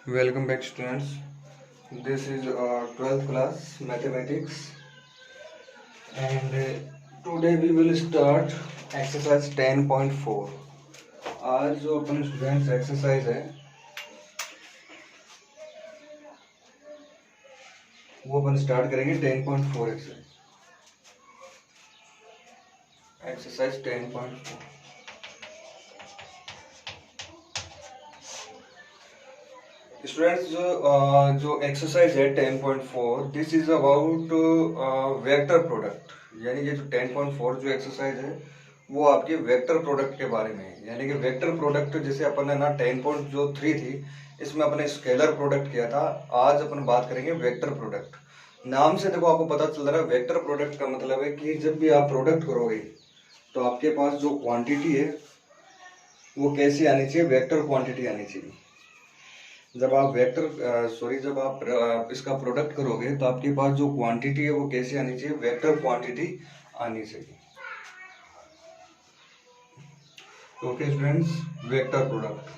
Welcome back, students. This is 12th class mathematics, and today we will start exercise 10.4. आज जो अपन students exercise है वो अपन start करेंगे 10.4 exercise 10.4। Students जो exercise है 10.4, this is about vector product. यानी ये जो 10.4 जो एक्सरसाइज है वो आपके वेक्टर प्रोडक्ट के बारे में है। यानी कि वेक्टर प्रोडक्ट जैसे अपन ने ना 10.3 थी, इसमें अपने स्केलर प्रोडक्ट किया था। आज अपन बात करेंगे वेक्टर प्रोडक्ट। नाम से देखो आपको पता चल रहा है वेक्टर प्रोडक्ट का मतलब है कि जब भी आप प्रोडक्ट करोगे तो आपके पास जो क्वांटिटी है वो कैसी आनी चाहिए, वेक्टर क्वांटिटी आनी चाहिए। जब आप जब आप इसका प्रोडक्ट करोगे तो आपके पास जो क्वांटिटी है वो कैसे आनी चाहिए, वेक्टर क्वांटिटी आनी चाहिए। Okay students, vector product.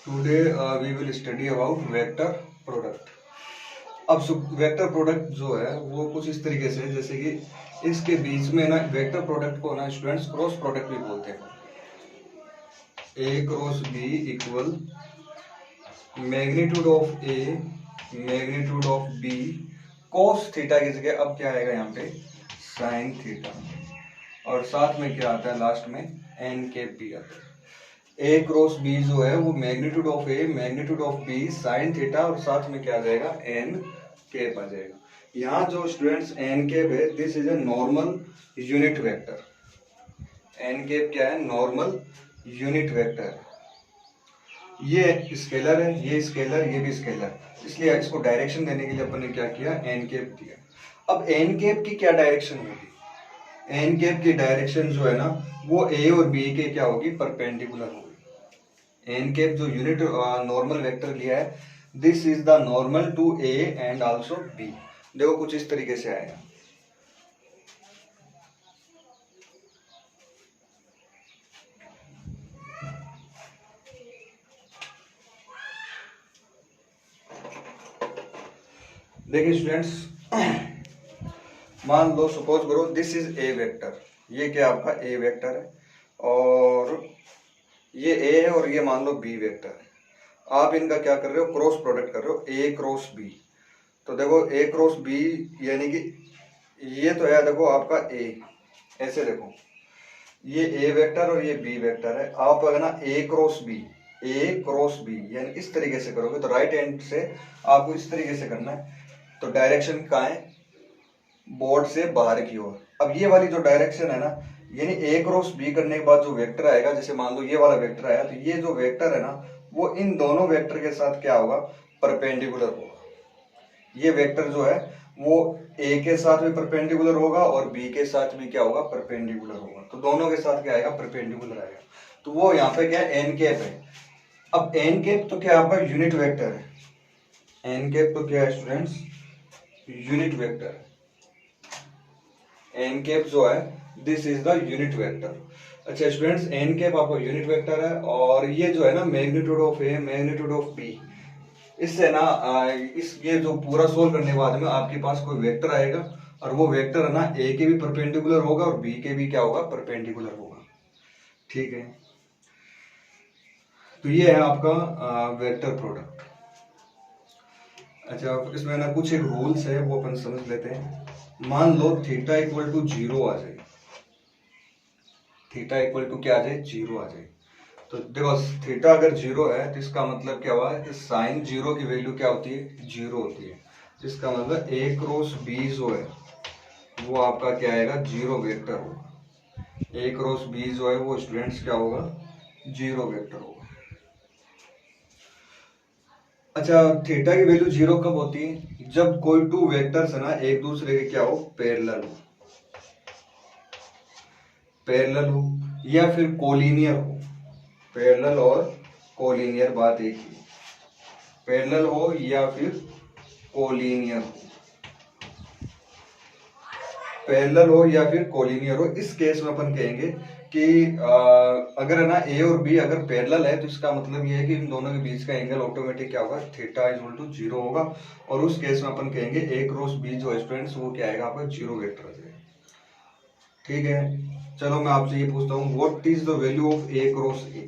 Today we will study about vector product. अब वेक्टर प्रोडक्ट जो है वो कुछ इस तरीके से, जैसे कि इसके बीच में ना वेक्टर प्रोडक्ट को ना स्टूडेंट्स क्रॉस प्रोडक्ट भी बोलते हैं। A cross b equal magnitude of a magnitude of b cos theta की जगह अब क्या आएगा यहाँ पे साइन थीटा, और साथ में क्या आता है लास्ट में एन कैप बी आता है। ए क्रॉस बी जो है वो magnitude of a magnitude of b sine theta, और साथ में क्या आ जाएगा एन कैप आ जाएगा। यहाँ जो स्टूडेंट्स एन कैप है this is a normal unit vector. N cap क्या है, नॉर्मल यूनिट वेक्टर। ये स्केलर है, ये स्केलर, ये भी स्केलर, इसलिए इसको डायरेक्शन देने के लिए अपन ने क्या किया, एन कैप दिया। अब एन कैप की क्या डायरेक्शन होगी, एन कैप की डायरेक्शन जो है ना वो ए और बी के क्या होगी, परपेंडिकुलर होगी। एन कैप जो यूनिट नॉर्मल वेक्टर लिया है this is the normal to a and also b. देखो कुछ इस तरीके से आएगा। देखिए स्टूडेंट्स, मान लो सपोज करो दिस इज ए वेक्टर, ये क्या आपका ए वेक्टर है, और ये ए है, और ये मान लो बी वेक्टर है। आप इनका क्या कर रहे हो, क्रॉस प्रोडक्ट कर रहे हो, ए क्रॉस बी। तो देखो ए क्रॉस बी यानी कि ये तो है, देखो आपका ए, ऐसे देखो ये ए वेक्टर और ये बी वेक्टर है। आप अगर ना ए क्रॉस बी यानी इस तरीके से करोगे तो राइट हैंड से आपको इस तरीके से करना है। तो डायरेक्शन कहाँ है, बोर्ड से बाहर की ओर। अब ये वाली जो डायरेक्शन है ना, यानी ए क्रॉस बी करने के बाद जो वेक्टर आएगा, जैसे मान लो ये वाला वेक्टर आया, तो ये जो वेक्टर है ना वो इन दोनों वेक्टर के साथ क्या होगा, परपेंडिकुलर होगा। ये वेक्टर जो है वो ए के साथ भी परपेंडिकुलर होगा और बी के साथ भी क्या होगा, परपेंडिकुलर होगा। तो दोनों के साथ क्या आएगा, परपेंडिकुलर आएगा। तो वो यहाँ पे क्या है, एन कैप है। अब एन कैप तो क्या आपका यूनिट वेक्टर है, एन कैप तो क्या है students, unit vector. N cap जो है this is the unit vector. अच्छा स्टूडेंट्स, एन कैप आपका यूनिट वेक्टर है, और ये जो है ना magnitude of a magnitude of b, इससे ना इस ये जो पूरा सोल्व करने के बाद में आपके पास कोई वेक्टर आएगा, और वो वेक्टर है ना ए के भी परपेंडिकुलर होगा और बी के भी क्या होगा, परपेंडिकुलर होगा। ठीक है, तो ये है आपका वेक्टर प्रोडक्ट। अच्छा इसमें ना कुछ एक रूल्स है वो अपन समझ लेते हैं। मान लो थीटा इक्वल टू 0 आ जाए, थीटा इक्वल टू क्या आ जाए, 0 आ जाए। तो देखो थीटा अगर 0 है तो इसका मतलब क्या हुआ कि साइन 0 की वैल्यू क्या होती है, 0 होती है। इसका मतलब ए क्रॉस बी जो है वो आपका क्या आएगा, 0 वेक्टर होगा। ए क्रॉस बी जो है वो स्टूडेंट्स क्या होगा, 0 वेक्टर होगा। अच्छा थीटा की वैल्यू 0 कब होती है, जब कोई टू वेक्टर्स है ना एक दूसरे के क्या हो, पैरेलल हो, पैरेलल हो या फिर कोलिनियर हो। पैरेलल और कोलिनियर बात एक ही, पैरेलल हो या फिर कोलिनियर हो। पैरेलल हो या फिर कोलिनियर हो, इस केस में अपन कहेंगे कि अगर है ना ए और बी अगर पैरेलल है तो इसका मतलब ये है कि इन दोनों के बीच का एंगल ऑटोमेटिक क्या होगा, थीटा इज इक्वल टू 0 होगा। और उस केस में अपन कहेंगे ए क्रॉस बी जो स्टूडेंट्स वो क्या आएगा आपका 0 वेक्टर आ जाएगा। ठीक है, चलो मैं आपसे ये पूछता हूँ, what is the value of a cross A.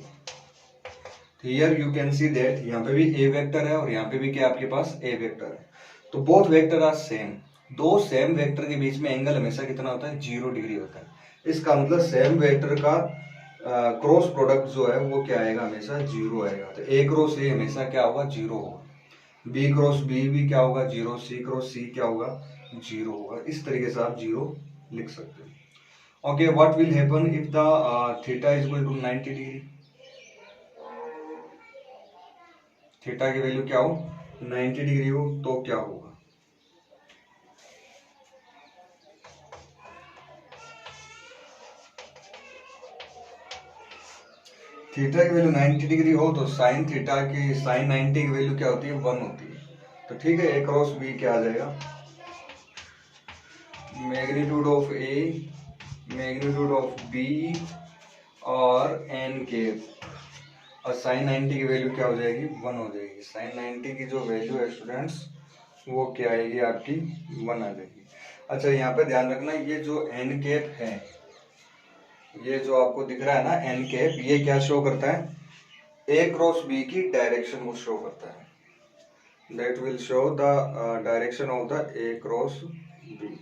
Here you can see that यहाँ पे भी ए वेक्टर है और यहाँ पे भी क्या आपके पास ए वेक्टर है, तो बोथ वेक्टर आर सेम। दो सेम वेक्टर के बीच में एंगल हमेशा कितना होता है, 0 डिग्री होता है। इसका मतलब सेम वेक्टर का क्रॉस प्रोडक्ट जो है वो क्या आएगा, हमेशा 0 आएगा। तो ए क्रॉस ए हमेशा क्या होगा, 0 होगा। बी क्रॉस बी भी क्या होगा, 0। सी क्रॉस सी क्या होगा, 0 होगा। इस तरीके से आप 0 लिख सकते हो। Okay, what will happen if the theta is equal to 90 degree. Theta की वैल्यू क्या हो, 90 डिग्री हो तो क्या होगा। थीटा की वैल्यू 90 डिग्री हो तो साइन थीटा की साइन 90 की वैल्यू क्या होती है, 1 होती है। तो ठीक है, ए क्रॉस बी क्या आ जाएगा, magnitude of a magnitude of b और एन के, और साइन 90 की वैल्यू क्या हो जाएगी, 1 हो जाएगी। साइन 90 की जो वैल्यू है स्टूडेंट्स वो क्या आएगी आपकी, 1 आ जाएगी। अच्छा, यहाँ पे ध्यान रखना, ये जो एन कैप है, ये जो आपको दिख रहा है ना एन कैप, ये क्या शो करता है, ए क्रॉस बी की डायरेक्शन को शो करता है। That will show the direction of the a cross b.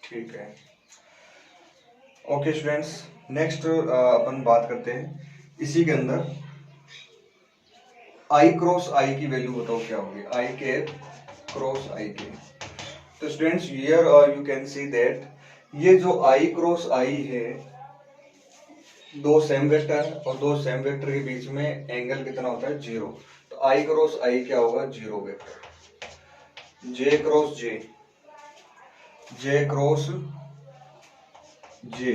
ठीक है, ओके स्टूडेंट्स, नेक्स्ट अपन बात करते हैं इसी के अंदर आई क्रॉस आई की वैल्यू बताओ क्या होगी, आई कैप क्रॉस आई के। तो students here you can see that ये जो आई क्रॉस आई है, दो सेम वेक्टर और दो सेम वेक्टर के बीच में एंगल कितना होता है, 0। तो आई क्रॉस आई क्या होगा, 0 वेक्टर। जे क्रॉस जे, जे क्रॉस जे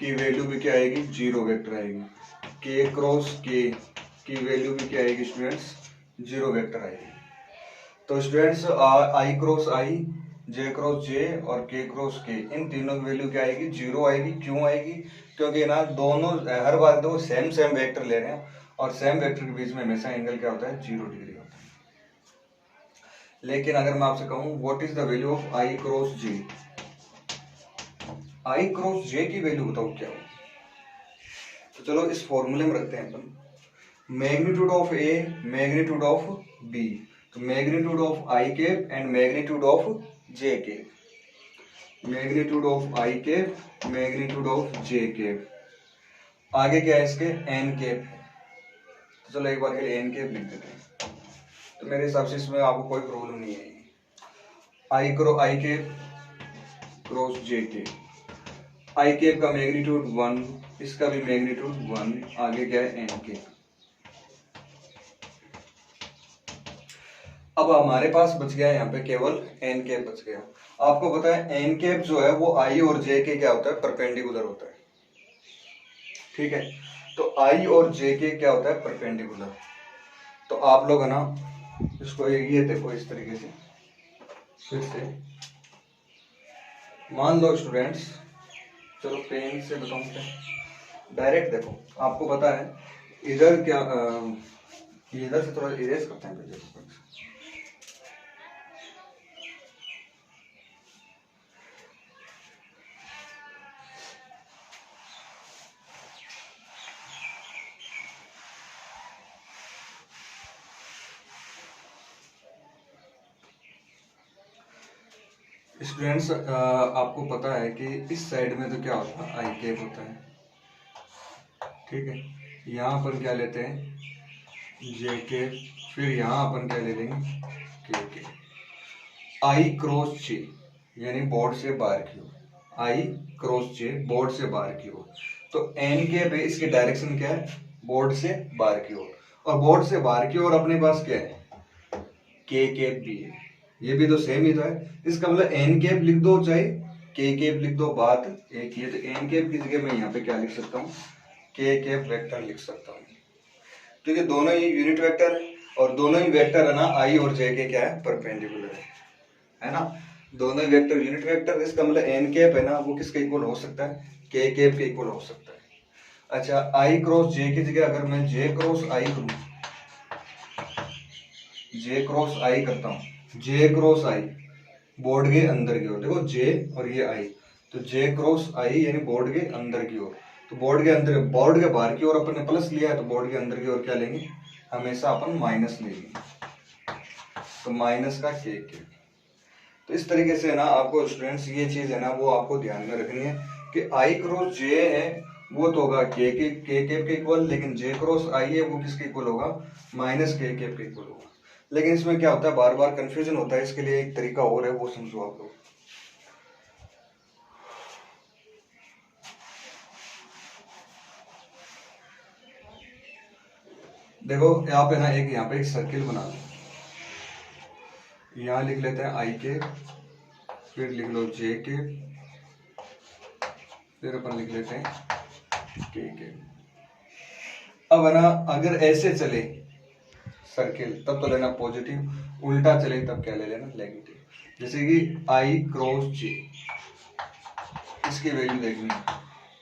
की वैल्यू भी क्या आएगी, 0 वेक्टर आएगी। के क्रॉस के की वैल्यू भी क्या आएगी स्टूडेंट्स, 0 वेक्टर आएगी। तो students i cross i, j cross j और के क्रॉस के, इन तीनों की वैल्यू क्या आएगी, 0 आएगी। क्यों आएगी, क्योंकि ना दोनों हर बार दो सेम सेम वेक्टर ले रहे हैं और सेम वेक्टर के बीच में हमेशा एंगल क्या होता है, 0 डिग्री होता है। लेकिन अगर मैं आपसे कहूं what is the value of i cross j, i cross j की वैल्यू बताओ क्या हो। तो चलो इस फॉर्मूले में रखते हैं अपन, magnitude of a magnitude of b, तो magnitude of i cap and magnitude of j cap, magnitude of i cap magnitude of j cap. आगे क्या है इसके, एन कैप है। तो चलो एक बार के लिए एन कैप लिख देते हैं, तो मेरे हिसाब से इसमें आपको कोई प्रॉब्लम नहीं आएगी। आई कैप क्रॉस जे कैप, आई कैप का मैग्नीट्यूड 1, इसका भी मैग्नीट्यूड 1। आगे क्या है, एन कैप। अब हमारे पास बच गया यहाँ पे केवल एन कैप बच गया। आपको पता है एन कैप जो है वो आई और जे के क्या होता है, परपेंडिकुलर होता है। ठीक है, तो आई और जे के क्या होता है, परपेंडिकुलर। तो आप लोग है ना इसको ये देखो इस तरीके से, फिर से मान लो स्टूडेंट्स, चलो पेन से बताऊं क्या, डायरेक्ट देखो, आपको पता है इधर क्या इधर से थोड़ा इरेज करते हैं पहले। स्टूडेंट्स आपको पता है कि इस साइड में तो क्या होता है, आई कैप होता है। ठीक है, यहाँ अपन क्या लेते हैं, जे कैप, फिर यहाँ अपन क्या ले लेंगे, के कैप। आई क्रॉस जे यानी बोर्ड से बाहर की ओर, आई क्रॉस जे बोर्ड से बाहर की ओर। तो एन कैप है, इसकी डायरेक्शन क्या है, बोर्ड से बाहर की ओर, और बोर्ड से बाहर की ओर अपने पास क्या है, के कैप भी है। ये भी तो सेम ही तो है। इसका मतलब एन कैप लिख दो चाहे के कैप लिख दो, बात एक ही है। तो एन कैप की जगह मैं यहाँ पे क्या लिख सकता हूँ, के कैप वेक्टर लिख सकता हूँ, क्योंकि दोनों ही यूनिट वेक्टर है और दोनों ही वेक्टर है ना आई और जे के क्या है, परपेंडिकुलर है ना। दोनों वेक्टर यूनिट वेक्टर, इसका मतलब एन कैप है ना वो किसके इक्वल हो सकता है, के कैप के इक्वल हो सकता है। अच्छा, आई क्रॉस जे की जगह अगर मैं जे क्रॉस आई करूं, जे क्रॉस आई करता हूं, जे क्रॉस आई बोर्ड के अंदर की ओर, देखो जे और ये आई, तो जे क्रॉस आई यानी बोर्ड के अंदर की ओर, तो बोर्ड के अंदर, बोर्ड के बाहर की ओर अपन ने प्लस लिया है, तो बोर्ड के अंदर की ओर क्या लेंगे, हमेशा अपन माइनस लेंगे, तो माइनस का के। तो इस तरीके से है ना आपको स्टूडेंट्स ये चीज है ना वो आपको ध्यान में रखनी है कि आई क्रॉस जे है वो तो होगा के कैप के इक्वल, लेकिन जे क्रॉस आई है वो किसके इक्वल होगा, माइनस के कैप के इक्वल होगा। लेकिन इसमें क्या होता है, बार बार कंफ्यूजन होता है, इसके लिए एक तरीका और है, वो समझो आप लोग। देखो यहाँ पे ना एक यहाँ पे एक सर्किल बना लो, यहाँ लिख लेते हैं आई के, फिर लिख लो जे के, फिर अपन लिख लेते हैं के। अब है ना अगर ऐसे चले सर्किल तब तो लेना पॉजिटिव, उल्टा चले तब क्या ले लेना, नेगेटिव। जैसे कि आई क्रॉस जे, इसकी वैल्यू देखनी है,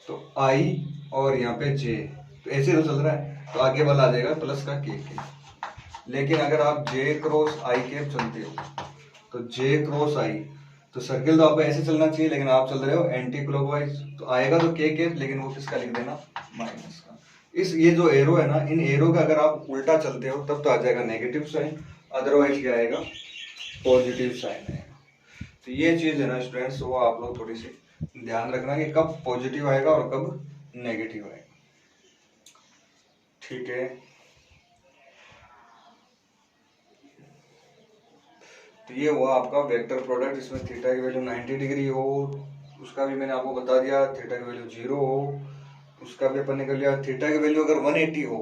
तो आई और यहाँ पे जे, तो ऐसे तो चल रहा है, तो आगे वाला आ जाएगा प्लस का के। लेकिन अगर आप जे क्रॉस आई कैप चलते हो, तो जे क्रॉस आई, तो सर्किल तो आपको ऐसे चलना चाहिए, लेकिन आप चल रहे हो एंटी क्लॉकवाइज, तो आएगा तो के कैप, लेकिन वो किसका लिख देना, माइनस का। इस ये जो एरो है ना, इन एरो का अगर आप उल्टा चलते हो तब तो आ जाएगा नेगेटिव साइन, अदरवाइज क्या आएगा, पॉजिटिव साइन आएगा। तो ये चीज है ना स्टूडेंट्स, वो आप लोग थोड़ी सी ध्यान रखना कि कब पॉजिटिव आएगा और कब नेगेटिव आएगा, ठीक है। तो ये हुआ आपका वेक्टर प्रोडक्ट, इसमें थीटा की वैल्यू 90 डिग्री हो, उसका भी मैंने आपको बता दिया, थीटा की वैल्यू 0 हो, उसका भी अपन ने कर लिया। थीटा की वैल्यू अगर 180 हो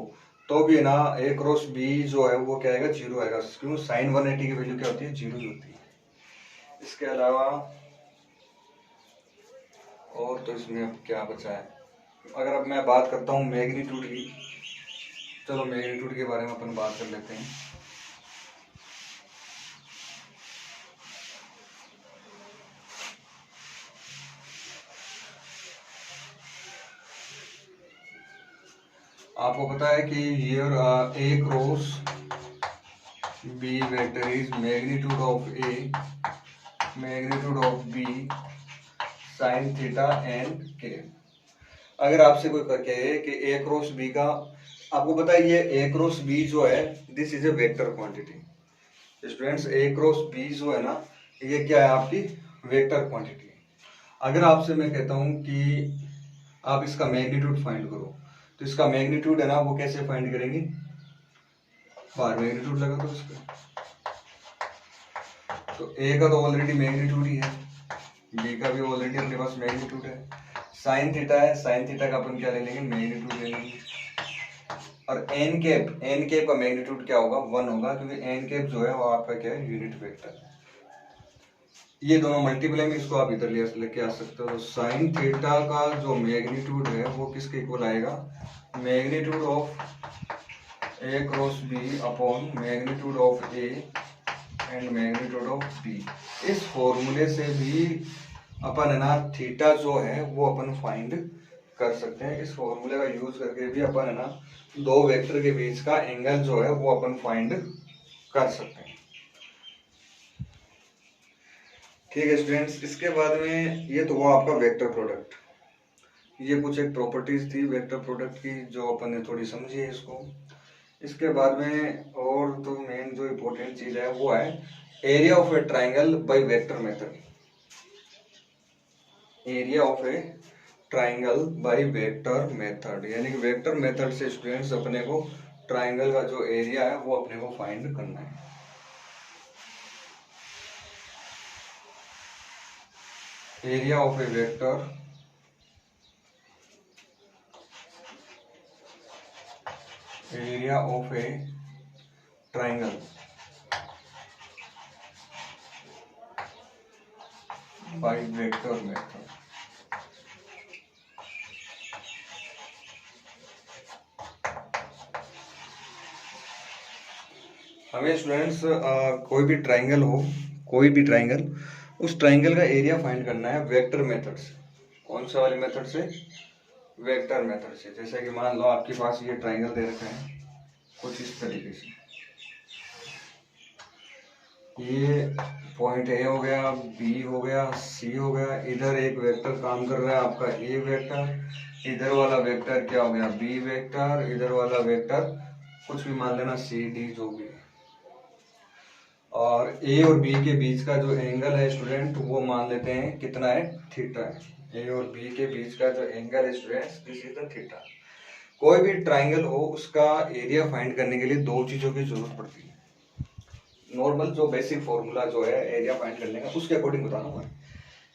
तो भी ना ए क्रॉस बी जो है वो क्या आएगा, 0 आएगा, क्यों, साइन 180 की वैल्यू क्या होती है, 0 ही होती है। इसके अलावा और तो इसमें अब क्या बचा है, अगर अब मैं बात करता हूँ मैग्नीट्यूड की, चलो मैग्नीट्यूड के बारे में अपन बात कर लेते हैं। आपको पता है कि here a cross b vector is magnitude of a, magnitude of b sine theta and k. अगर आपसे कोई कहे कि ए क्रॉस बी का, आपको पता है ये ए क्रॉस बी जो है this is a vector quantity. Students a cross b जो है ना ये क्या है, आपकी वेक्टर क्वांटिटी। अगर आपसे मैं कहता हूं कि आप इसका मैग्नीट्यूड फाइंड करो, तो इसका मैग्नीट्यूड है ना वो कैसे फाइंड करेंगे, बाहर मैग्नीट्यूड लगा दो इसका, तो ए का तो ऑलरेडी मैग्नीट्यूड ही है, बी का भी ऑलरेडी अपने पास मैग्नीट्यूड है, साइन थीटा है, साइन थीटा का अपन क्या ले लेंगे, मैग्नीट्यूड ले लेंगे। और एन कैप का मैग्नीट्यूड क्या होगा, 1 होगा, क्योंकि एन कैप जो है वो आपका क्या है, यूनिट वेक्टर है। ये दोनों मल्टीप्लाई में इसको आप इधर लेके आ सकते हो, तो साइन थीटा का जो मैग्नीट्यूड है वो किसके इक्वल आएगा, magnitude of a cross b upon magnitude of a and magnitude of b. इस फॉर्मूले से भी अपन है ना थीटा जो है वो अपन फाइंड कर सकते हैं। इस फॉर्मूले का यूज करके भी अपन है ना दो वेक्टर के बीच का एंगल जो है वो अपन फाइंड कर सकते हैं, ठीक है स्टूडेंट्स। इसके बाद में ये तो हुआ आपका वेक्टर प्रोडक्ट, ये कुछ एक प्रॉपर्टीज थी वेक्टर प्रोडक्ट की जो अपन ने थोड़ी समझी है इसको। इसके बाद में और तो मेन जो इम्पोर्टेंट चीज है वो है area of A triangle by vector method, area of A triangle by vector method, यानी कि वेक्टर मेथड से स्टूडेंट्स अपने को ट्राइंगल का जो एरिया है वो अपने को फाइंड करना है। Area of a vector area of A triangle by vector method. हमें स्टूडेंट्स कोई भी ट्राइंगल हो, कोई भी ट्राइंगल उस ट्राइंगल का एरिया फाइंड करना है वेक्टर मेथड से। कौन सा वाले मेथड से? वेक्टर मेथड से। जैसे कि मान लो आपके पास ये ट्राइंगल दे रखा है कुछ इस तरीके से, ये पॉइंट ए हो गया, बी हो गया, सी हो गया, इधर एक वेक्टर काम कर रहा है आपका ए वेक्टर, इधर वाला वेक्टर क्या हो गया बी वेक्टर, इधर वाला वेक्टर कुछ भी मान लेना सी डी जो भी है। और ए और बी के बीच का जो एंगल है स्टूडेंट वो मान लेते हैं कितना है, थीटा है। ए और बी के बीच का जो एंगल है students this is the theta. कोई भी ट्राइंगल हो उसका एरिया फाइंड करने के लिए दो चीजों की जरूरत पड़ती है। नॉर्मल जो बेसिक फॉर्मूला जो है एरिया फाइंड करने का उसके अकॉर्डिंग बता रहा हूँ मैं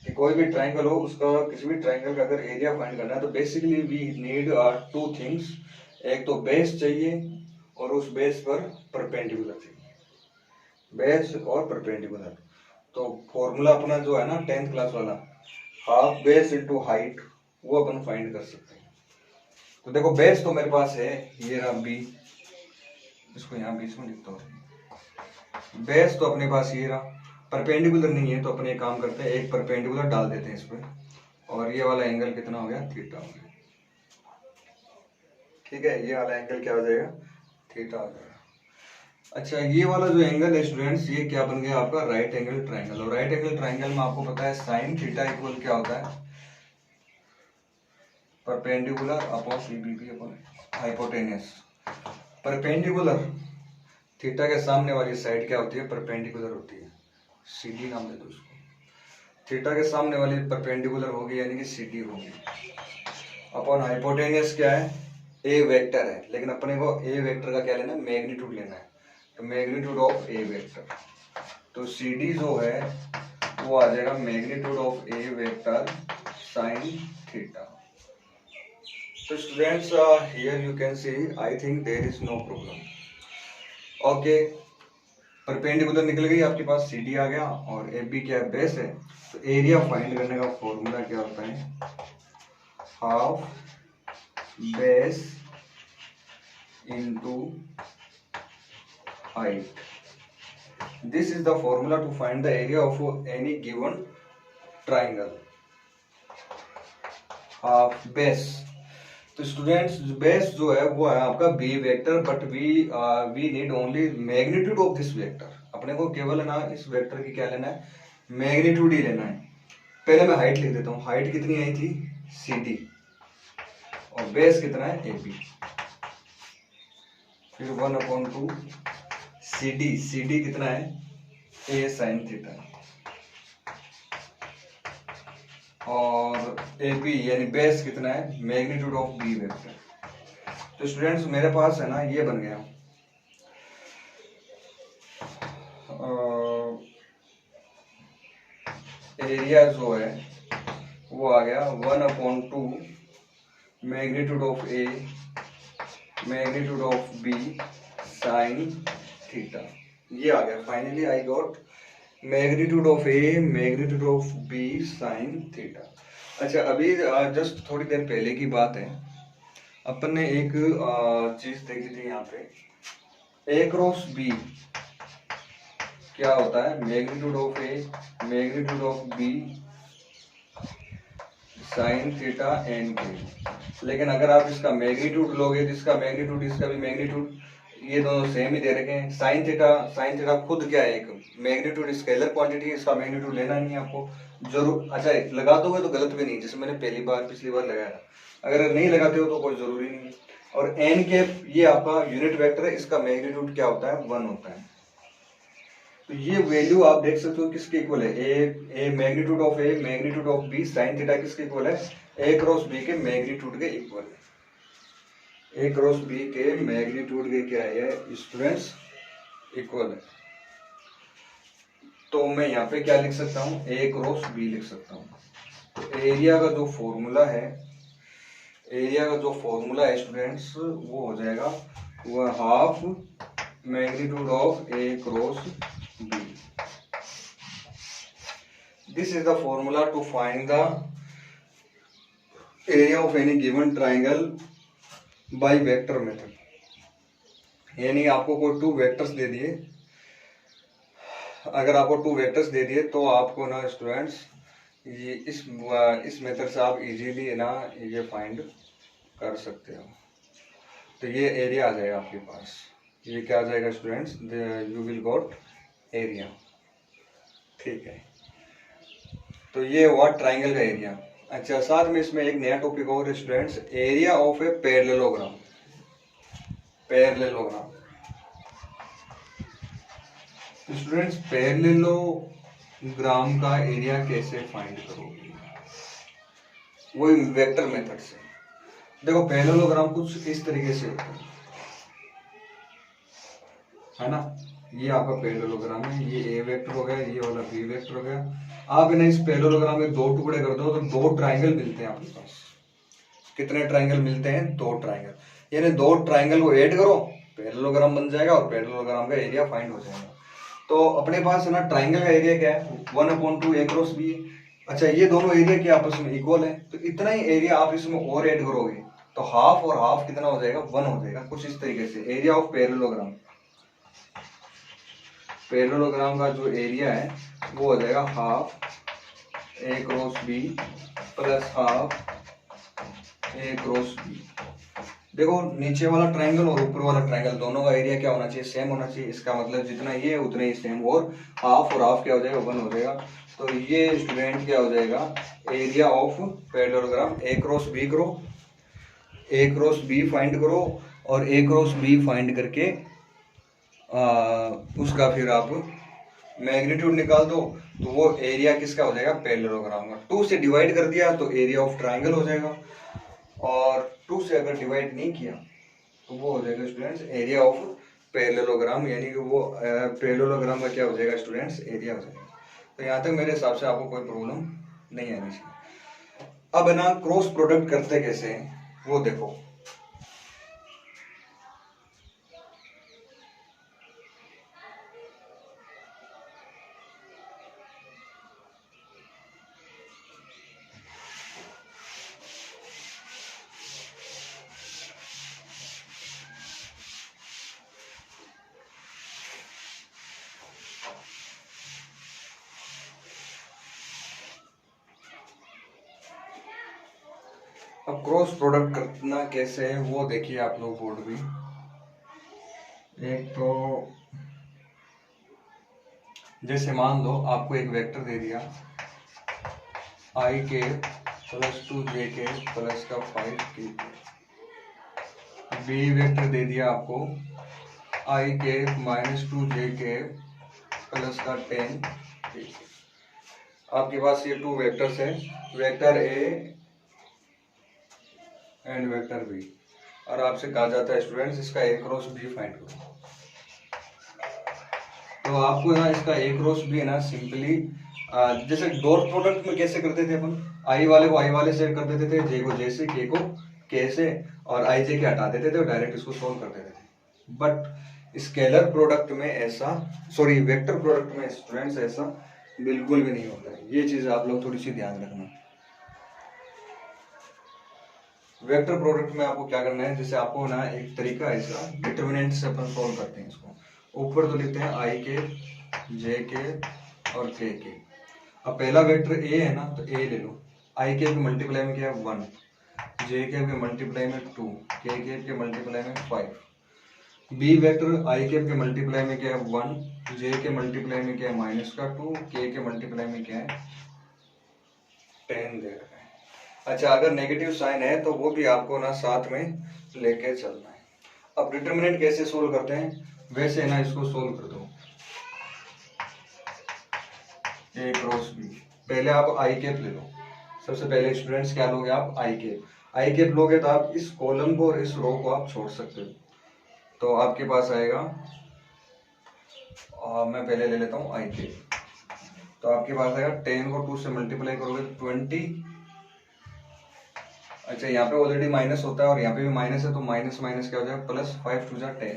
कि कोई भी ट्राइंगल हो उसका किसी भी ट्राइंगल का अगर एरिया फाइंड करना है तो basically we need two things. एक तो बेस चाहिए और उस बेस पर परपेंडिकुलर चाहिए, बेस और परपेंडिकुलर। तो फॉर्मूला अपना जो है ना 10th क्लास वाला हाफ बेस इनटू हाइट वो अपन फाइंड कर सकते हैं। तो देखो बेस तो मेरे पास है ये रहा बी, इसको यहाँ बीच में लिखता हूँ। बेस तो अपने पास ये रहा, परपेंडिकुलर नहीं है तो अपने एक काम करते हैं एक परपेंडिकुलर डाल देते हैं इस पर और ये वाला एंगल कितना हो गया थीटा हो गया। ठीक है, ये वाला एंगल क्या हो जाएगा थीटा हो जाएगा। अच्छा ये वाला जो एंगल है स्टूडेंट्स ये क्या बन गया आपका राइट एंगल ट्राइंगल। और राइट एंगल ट्राइंगल में आपको पता है साइन थीटा इक्वल क्या होता है perpendicular upon CBP upon hypotenuse. Perpendicular theta के सामने वाली साइड क्या होती है परपेंडिकुलर होती है, सीडी नाम दे दो उसको। थीटा के सामने वाली परपेंडिकुलर होगी यानी कि सीडी होगी अपॉन हाइपोटेनस क्या है ए वेक्टर है, लेकिन अपने को ए वेक्टर का क्या लेना है मैग्नीट्यूड लेना है, तो मैग्नीट्यूड ऑफ ए वेक्टर। तो सीडी जो है वो आ जाएगा magnitude of a vector sine theta. तो students here you can see I think there is no problem. Okay perpendicular निकल गई आपके पास सीडी आ गया और ए बी क्या बेस है। तो एरिया फाइंड करने का फॉर्मूला क्या होता है half base into height. This is the formula to find the area of any given triangle. Half base तो स्टूडेंट्स बेस जो है वो है आपका b vector but we need only magnitude of this vector. अपने को केवल है ना इस वेक्टर की क्या लेना है मैग्नीट्यूड ही लेना है। पहले मैं हाइट लिख देता हूँ, हाइट कितनी आई थी सी डी और बेस कितना है ए बी, फिर 1/2 सी डी, सी डी कितना है ए साइन थीटा और ए बी यानी बेस कितना है मैग्नीट्यूड ऑफ बी वेक्टर। तो स्टूडेंट्स मेरे पास है ना ये बन गया एरिया जो है वो आ गया 1/2 magnitude of a magnitude of b sine theta. ये आ गया finally I got magnitude of a magnitude of b sine theta. अच्छा अभी जस्ट थोड़ी देर पहले की बात है अपन ने एक चीज देखी थी यहाँ पे ए क्रॉस बी क्या होता है magnitude of a magnitude of b sine theta n k. लेकिन अगर आप इसका मैग्नीट्यूड लोगे तो इसका मैग्नीट्यूड इसका भी मैग्नीट्यूड ये दोनों सेम ही दे रखे हैं। साइन थीटा खुद क्या है एक मैग्नीट्यूड स्केलर क्वांटिटी है, इसका मैग्नीट्यूड लेना नहीं है आपको जरूर। अच्छा लगा दोगे तो गलत भी नहीं, जैसे मैंने पिछली बार लगाया था, अगर नहीं लगाते हो तो कोई जरूरी नहीं है। और एन के ये आपका यूनिट वेक्टर है, इसका मैग्नीट्यूड क्या होता है 1 होता है। तो ये वैल्यू आप देख सकते हो किसके इक्वल है a magnitude of a magnitude of b sine theta किसके इक्वल है ए क्रॉस बी के मैग्नीट्यूड के इक्वल है। ए क्रॉस बी के मैग्नीट्यूड के क्या है स्टूडेंट्स इक्वल है। तो मैं यहाँ पे क्या लिख सकता हूँ ए क्रॉस बी लिख सकता हूँ। तो एरिया का जो फॉर्मूला है स्टूडेंट्स वो हो जाएगा वो half magnitude of a cross B. This is the formula to find the area of any given triangle by vector method. यानी आपको कोई 2 वेक्टर्स दे दिए, अगर आपको 2 वेक्टर्स दे दिए तो आपको ना स्टूडेंट्स ये इस मेथड से आप इजीली ना ये फाइंड कर सकते हो। तो ये एरिया आ जाएगा आपके पास। ये क्या आ जाएगा students, you will got area. ठीक है, तो ये हुआ ट्राइंगल का एरिया। अच्छा, साथ में इसमें एक नया टॉपिक और students, area of a parallelogram. Parallelogram students, parallelogram का एरिया कैसे फाइंड करोगे? वही वेक्टर मेथड से। देखो पैरेललोग्राम कुछ इस तरीके से होता है ना। ये आपका पैरेललोग्राम है, ये ए वेक्टर हो गया, ये वाला बी वेक्टर हो गया। आप इन्हें इस पैरेललोग्राम के 2 टुकड़े कर दो तो 2 ट्राइंगल मिलते हैं आपके पास। कितने ट्राइंगल मिलते हैं? 2 ट्राइंगल। यानी 2 ट्राइंगल को ऐड करो, पैरेललोग्राम बन जाएगा और पैरेललोग्राम का एरिया फाइंड हो जाएगा। तो अपने पास है ना ट्राइंगल का एरिया क्या है? 1/2 ए क्रॉस बी। अच्छा, ये दोनों एरिया क्या आपस में इक्वल है, तो इतना ही एरिया आप इसमें और ऐड करोगे तो हाफ और हाफ कितना हो जाएगा? 1 हो जाएगा। कुछ इस तरीके से एरिया ऑफ पैरेललोग्राम, पैरेललोग्राम का जो एरिया है वो हो जाएगा हाफ ए क्रॉस बी प्लस हाफ ए क्रॉस बी। देखो नीचे वाला ट्राइंगल और ऊपर वाला ट्राइंगल दोनों का एरिया क्या होना चाहिए? सेम होना चाहिए। इसका मतलब जितना ये है उतना ही सेम, और हाफ क्या हो जाएगा? 1 हो जाएगा। तो ये स्टूडेंट क्या हो जाएगा? Area of parallelogram. A cross b करो, ए क्रॉस बी फाइंड करो और ए क्रॉस बी फाइंड करके उसका फिर आप मैग्नीट्यूड निकाल दो तो वो एरिया किसका हो जाएगा? पैरेललोग्राम का। 2 से डिवाइड कर दिया तो एरिया ऑफ ट्राइंगल हो जाएगा, और 2 से अगर डिवाइड नहीं किया तो वो हो जाएगा स्टूडेंट्स एरिया ऑफ पैरेललोग्राम। यानी कि वो पैरेललोग्राम का क्या हो जाएगा स्टूडेंट्स? एरिया हो जाएगा। तो यहाँ तक मेरे हिसाब से आपको कोई प्रॉब्लम नहीं आनी चाहिए। अब है ना क्रॉस प्रोडक्ट करते कैसे हैं वो देखो। अब क्रॉस प्रोडक्ट करना कैसे है वो देखिए आप लोग बोर्ड भी। एक तो जैसे मान लो आपको एक वेक्टर दे दिया आई के प्लस 2j के प्लस का 5k। बी वेक्टर दे दिया आपको आई के माइनस 2j के प्लस का 10k। आपके पास ये 2 वेक्टर्स हैं, vector a and vector b, और आपसे कहा जाता है स्टूडेंट्स इसका ए क्रॉस बी फाइंड करो। तो आपको ना इसका ए क्रॉस बी है ना सिंपली जैसे डॉट प्रोडक्ट में कैसे करते थे अपन, आई वाले को आई वाले से कर देते थे, जे को जे से, के को के से, और आई जे के हटा देते थे और डायरेक्ट इसको सोल्व कर देते थे। बट स्केलर प्रोडक्ट में ऐसा, सॉरी वेक्टर प्रोडक्ट में स्टूडेंट्स ऐसा बिल्कुल भी नहीं होता है। ये चीज आप लोग थोड़ी सी ध्यान रखना। वेक्टर प्रोडक्ट में आपको क्या करना है, जैसे आपको ना एक तरीका है इसका, डिटर्मिनेंट से अपन सॉल्व करते हैं इसको। ऊपर तो लिखते हैं आई के, जे के और के। अब पहला वेक्टर ए है ना, तो ए ले लो। आई के मल्टीप्लाई में क्या है 1, जे के मल्टीप्लाई में 2, के मल्टीप्लाई में 5। बी वेक्टर आई के मल्टीप्लाई में क्या है 1, जे के मल्टीप्लाई में क्या है -2, के मल्टीप्लाई में क्या है 10 दे रखा है। अच्छा, अगर नेगेटिव साइन है तो वो भी आपको ना साथ में लेके चलना है। अब डिटर्मिनेंट कैसे सोल्व करते हैं वैसे ना इसको सोल्व कर दो। ए क्रॉस बी, पहले आप आई कैप ले लो। सबसे पहले स्टूडेंट्स क्या लोगे आप? आई कैप। आई कैप लोगे तो आप इस कॉलम को और इस रो को आप छोड़ सकते हो। तो आपके पास आएगा, मैं पहले ले लेता हूँ आई कैप। तो आपके पास आएगा 10 को 2 से मल्टीप्लाई करोगे तो 20। अच्छा, यहाँ पे ऑलरेडी माइनस होता है और यहाँ पे भी माइनस है, तो माइनस माइनस क्या हो जाएगा प्लस, 5 2 जा 10,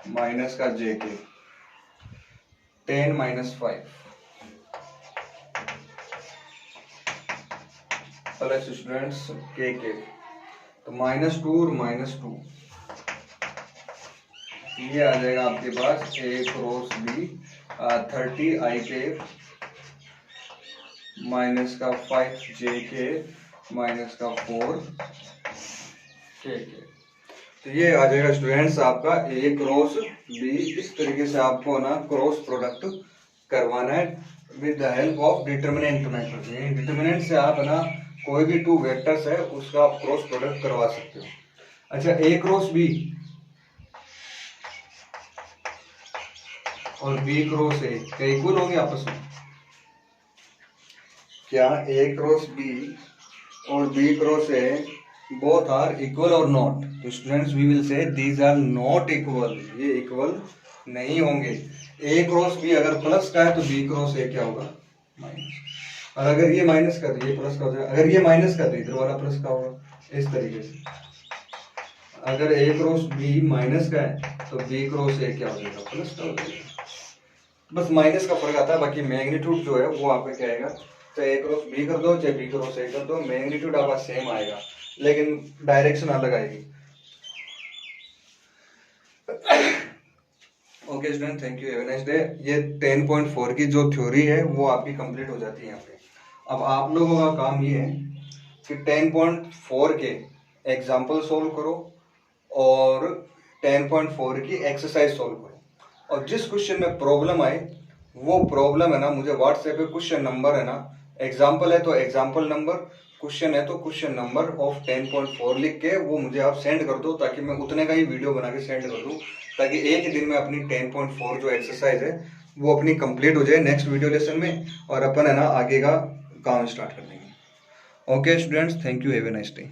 माइनस का जे के 10 - 5 प्लस स्टूडेंट्स के, तो -2 और -2 ये आ जाएगा आपके पास A cross B 30 IK minus का 5 JK माइनस का 4 KK। तो ये आ जाएगा स्टूडेंट्स आपका A क्रॉस B। इस तरीके से आपको ना क्रॉस प्रोडक्ट करवाना है with the help of determinant method. Determinant से आप ना कोई भी टू वेक्टर्स है उसका आप क्रॉस प्रोडक्ट करवा सकते हो। अच्छा, A क्रॉस B और B क्रॉस A क्या इक्वल होंगे आपस में? क्या A क्रॉस B और B cross A both are equal और नॉट? तो students we will say these are not equal, ये इक्वल नहीं होंगे। A क्रॉस B अगर प्लस का है तो B क्रॉस A क्या होगा? माइनस। और अगर ये माइनस कर दिए प्लस का हो जाएगा, अगर ये माइनस कर दिए इधर वाला प्लस का होगा। इस तरीके से अगर A क्रॉस B माइनस का है तो B क्रॉस A क्या हो जाएगा? प्लस का हो जाएगा। बस माइनस का फर्क आता है, बाकी मैग्नीट्यूड जो है वो आपका क्या आएगा, चाहे A क्रॉस B कर दो चाहे B क्रॉस A कर दो, मैग्नीट्यूड आपका सेम आएगा लेकिन डायरेक्शन अलग आएगी। Okay student, thank you, have a nice day. ये 10.4 की जो थ्योरी है वो आपकी कंप्लीट हो जाती है यहाँ पे। अब आप लोगों का काम ये है कि 10.4 के एग्जाम्पल सोल्व करो और 10.4 की एक्सरसाइज सोल्व करो, और जिस क्वेश्चन में प्रॉब्लम आए वो प्रॉब्लम है ना मुझे व्हाट्सएप पे क्वेश्चन नंबर है ना, एग्जाम्पल है तो एग्जाम्पल नंबर, क्वेश्चन है तो क्वेश्चन नंबर ऑफ 10.4 लिख के वो मुझे आप सेंड कर दो, ताकि मैं उतने का ही वीडियो बना के सेंड कर दूं, ताकि एक ही दिन में अपनी 10.4 जो एक्सरसाइज है वो अपनी कंप्लीट हो जाए नेक्स्ट वीडियो लेसन में, और अपन है ना आगे का काम स्टार्ट कर देंगे। Okay students, thank you, have a nice day.